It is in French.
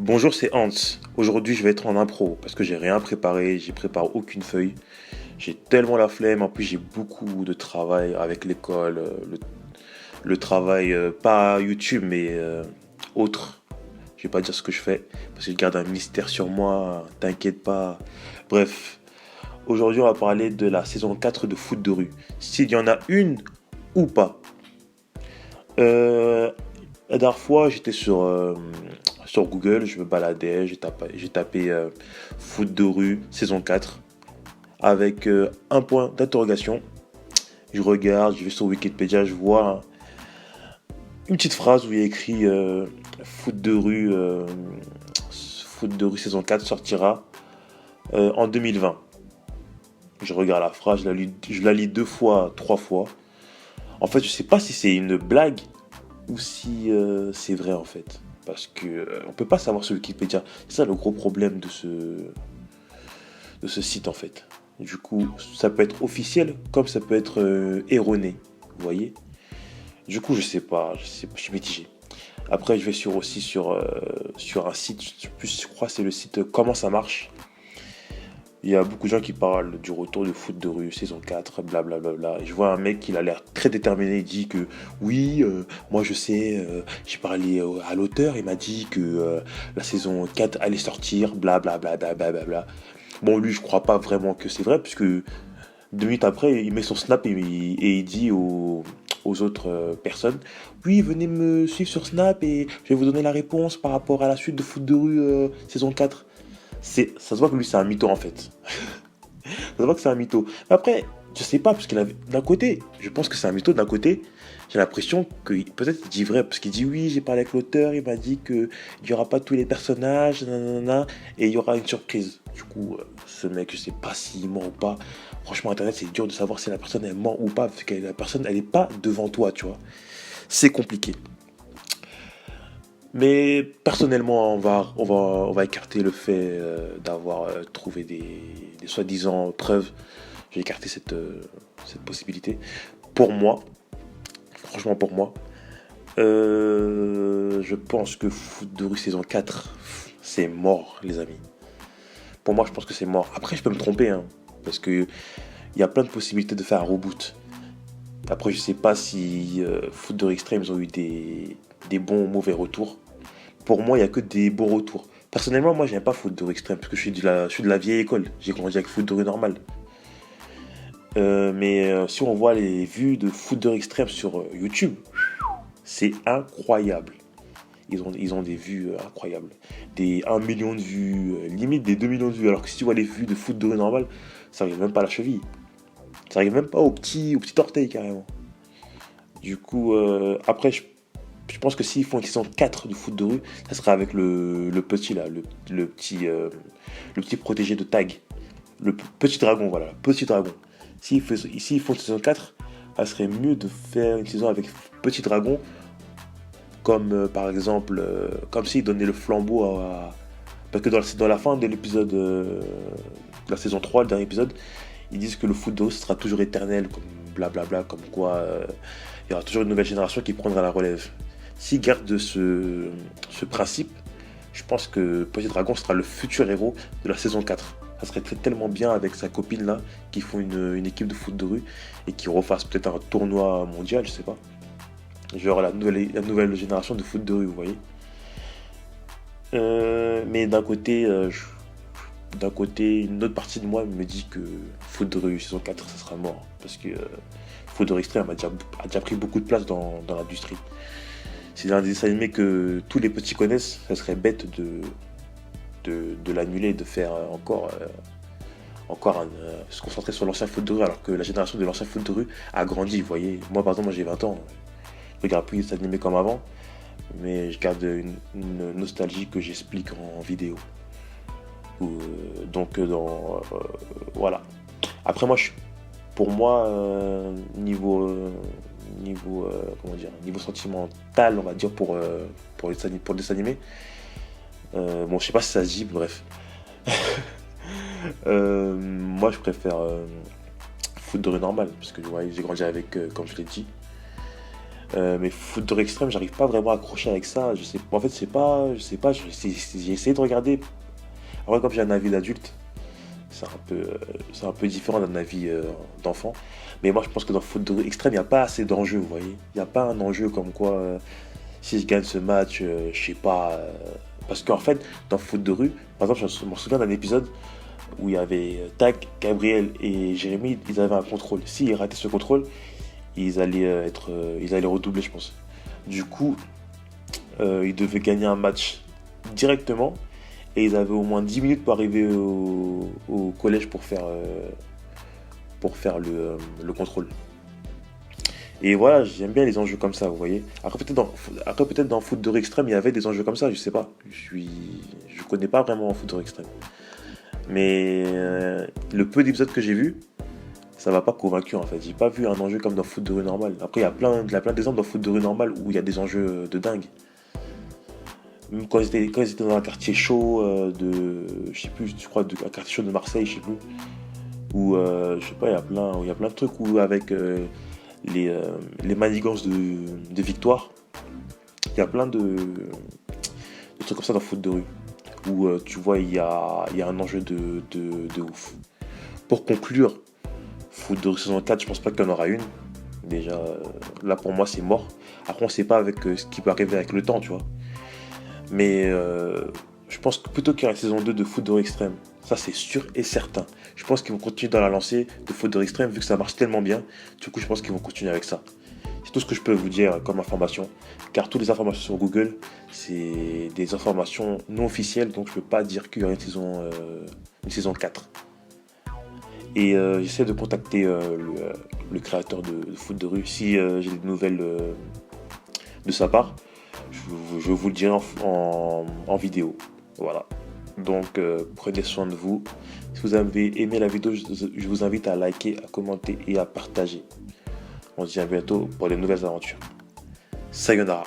Bonjour, c'est Hans. Aujourd'hui, je vais être en impro parce que j'ai rien préparé, j'ai préparé aucune feuille. J'ai tellement la flemme, en plus j'ai beaucoup de travail avec l'école, le travail pas YouTube mais autre. Je vais pas dire ce que je fais parce que je garde un mystère sur moi, t'inquiète pas. Bref, aujourd'hui on va parler de la saison 4 de foot de rue. S'il y en a une ou pas. Euh, la dernière fois, j'étais sur Google, je me baladais, j'ai tapé foot de rue, saison 4 avec un point d'interrogation. Je regarde, je vais sur Wikipédia, je vois une petite phrase où il y a écrit foot de rue, foot de rue saison 4 sortira en 2020. Je regarde la phrase, je la lis deux fois, trois fois. En fait, je sais pas si c'est une blague ou si c'est vrai en fait. Parce que on peut pas savoir sur Wikipédia. C'est ça le gros problème de ce site en fait. Du coup, ça peut être officiel comme ça peut être erroné. Vous voyez. Du coup, je suis mitigé. Après, je vais sur un site, je crois que c'est le site Comment ça marche. Il y a beaucoup de gens qui parlent du retour de foot de rue, saison 4, blablabla. Et je vois un mec qui a l'air très déterminé. Il dit que oui, moi je sais, j'ai parlé à l'auteur, il m'a dit que la saison 4 allait sortir, blablabla. Bon, lui, je crois pas vraiment que c'est vrai, puisque 2 minutes après, il met son snap et il dit aux autres personnes, oui, venez me suivre sur Snap et je vais vous donner la réponse par rapport à la suite de foot de rue saison 4. Ça se voit que lui, c'est un mytho en fait. Ça se voit que c'est un mytho. Après, je sais pas, parce d'un côté, je pense que c'est un mytho. D'un côté, j'ai l'impression que peut-être il dit vrai, parce qu'il dit oui, j'ai parlé avec l'auteur, il m'a dit qu'il n'y aura pas tous les personnages, nanana, et il y aura une surprise. Du coup, ce mec, je sais pas s'il ment ou pas. Franchement, Internet, c'est dur de savoir si la personne elle ment ou pas, parce que la personne, elle n'est pas devant toi, tu vois. C'est compliqué. Mais personnellement, on va écarter le fait d'avoir trouvé des soi-disant preuves. Je vais écarter cette possibilité. Pour moi, franchement pour moi, je pense que Foot de rue saison 4, c'est mort, les amis. Pour moi, je pense que c'est mort. Après, je peux me tromper, hein, parce que il y a plein de possibilités de faire un reboot. Après, je sais pas si Foot de rue Extreme, ils ont eu des bons ou mauvais retours. Pour moi, il n'y a que des beaux retours. Personnellement, moi, j'aime pas Foot de rue Extreme, parce que je suis de la vieille école. J'ai grandi avec Foot de rue normal. Mais si on voit les vues de Foot Extreme sur YouTube, c'est incroyable. Ils ont des vues incroyables. Des 1 million de vues, limite des 2 millions de vues. Alors que si tu vois les vues de foot de rue normal, ça arrive même pas à la cheville. Ça arrive même pas au petit orteil carrément. Du coup, après, je pense que s'ils font une saison 4 de foot de rue, ça sera avec le petit là, le petit protégé de tag. Le petit dragon, voilà, petit dragon. S'ils font une saison 4, ça serait mieux de faire une saison avec petit dragon comme par exemple, comme s'il donnait le flambeau parce que dans la fin de l'épisode, de la saison 3, le dernier épisode, ils disent que le foot de sera toujours éternel, comme blablabla, comme quoi il y aura toujours une nouvelle génération qui prendra la relève. S'ils gardent ce principe, je pense que Petit Dragon sera le futur héros de la saison 4. Ça serait tellement bien avec sa copine là, qui font une équipe de foot de rue et qui refassent peut-être un tournoi mondial, je sais pas. Genre la nouvelle génération de foot de rue, vous voyez. Mais d'un côté, une autre partie de moi me dit que foot de rue saison 4, ça sera mort. Parce que foot de rue extrême a déjà pris beaucoup de place dans l'industrie. C'est un des dessins animés que tous les petits connaissent. Ça serait bête de l'annuler et de faire encore se concentrer sur l'ancien foot de rue alors que la génération de l'ancien foot de rue a grandi, vous voyez. Moi, par exemple, moi, j'ai 20 ans. Je regarde plus les dessins animés comme avant, mais je garde une nostalgie que j'explique en vidéo. Donc, voilà. Après, pour moi, comment dire, niveau sentimental, on va dire, pour le dessin animé, bon, je sais pas si ça se dit, bref. Moi, je préfère foot de rue normal, parce que ouais, j'ai grandi avec, comme je l'ai dit. Mais foot de extrême, j'arrive pas vraiment à accrocher avec ça. Je sais, en fait, je sais pas, j'ai essayé de regarder. Après, comme j'ai un avis d'adulte, c'est un peu différent d'un avis d'enfant. Mais moi, je pense que dans foot de extrême, il n'y a pas assez d'enjeux, vous voyez. Il n'y a pas un enjeu comme quoi, si je gagne ce match, je sais pas. Parce qu'en fait, dans foot de rue, par exemple, je me souviens d'un épisode où il y avait Tac, Gabriel et Jérémy, ils avaient un contrôle. S'ils rataient ce contrôle, ils allaient redoubler, je pense. Du coup, ils devaient gagner un match directement et ils avaient au moins 10 minutes pour arriver au collège pour faire le contrôle. Et voilà, j'aime bien les enjeux comme ça, vous voyez. Après, peut-être dans foot de rue extrême, il y avait des enjeux comme ça, je sais pas. Je connais pas vraiment en foot de rue extrême. Mais le peu d'épisodes que j'ai vu, ça m'a pas convaincu en fait. J'ai pas vu un enjeu comme dans foot de rue normal. Après, il y a plein d'exemples dans foot de rue normal où il y a des enjeux de dingue. Même quand ils étaient dans un quartier chaud je sais plus, je crois, un quartier chaud de Marseille, je sais plus. Où, je sais pas, il y a plein de trucs où avec les manigances de victoire, il y a plein de trucs comme ça dans foot de rue. Où tu vois, il y a un enjeu de ouf. Pour conclure, foot de rue saison 4, je pense pas qu'il y en aura une. Déjà, là pour moi, c'est mort. Après, on sait pas avec ce qui peut arriver avec le temps, tu vois. Mais je pense que plutôt qu'il y aura une saison 2 de foot de rue extrême, ça c'est sûr et certain. Je pense qu'ils vont continuer dans la lancée de foot de rue extrême vu que ça marche tellement bien. Du coup, je pense qu'ils vont continuer avec ça. C'est tout ce que je peux vous dire comme information. Car toutes les informations sur Google, c'est des informations non officielles, donc je peux pas dire qu'il y aura une saison 4. Et j'essaie de contacter le créateur de foot de rue si j'ai des nouvelles de sa part. Je vous le dirai en vidéo. Voilà. Donc prenez soin de vous. Si vous avez aimé la vidéo, je vous invite à liker, à commenter et à partager. On se dit à bientôt pour de nouvelles aventures. Sayonara.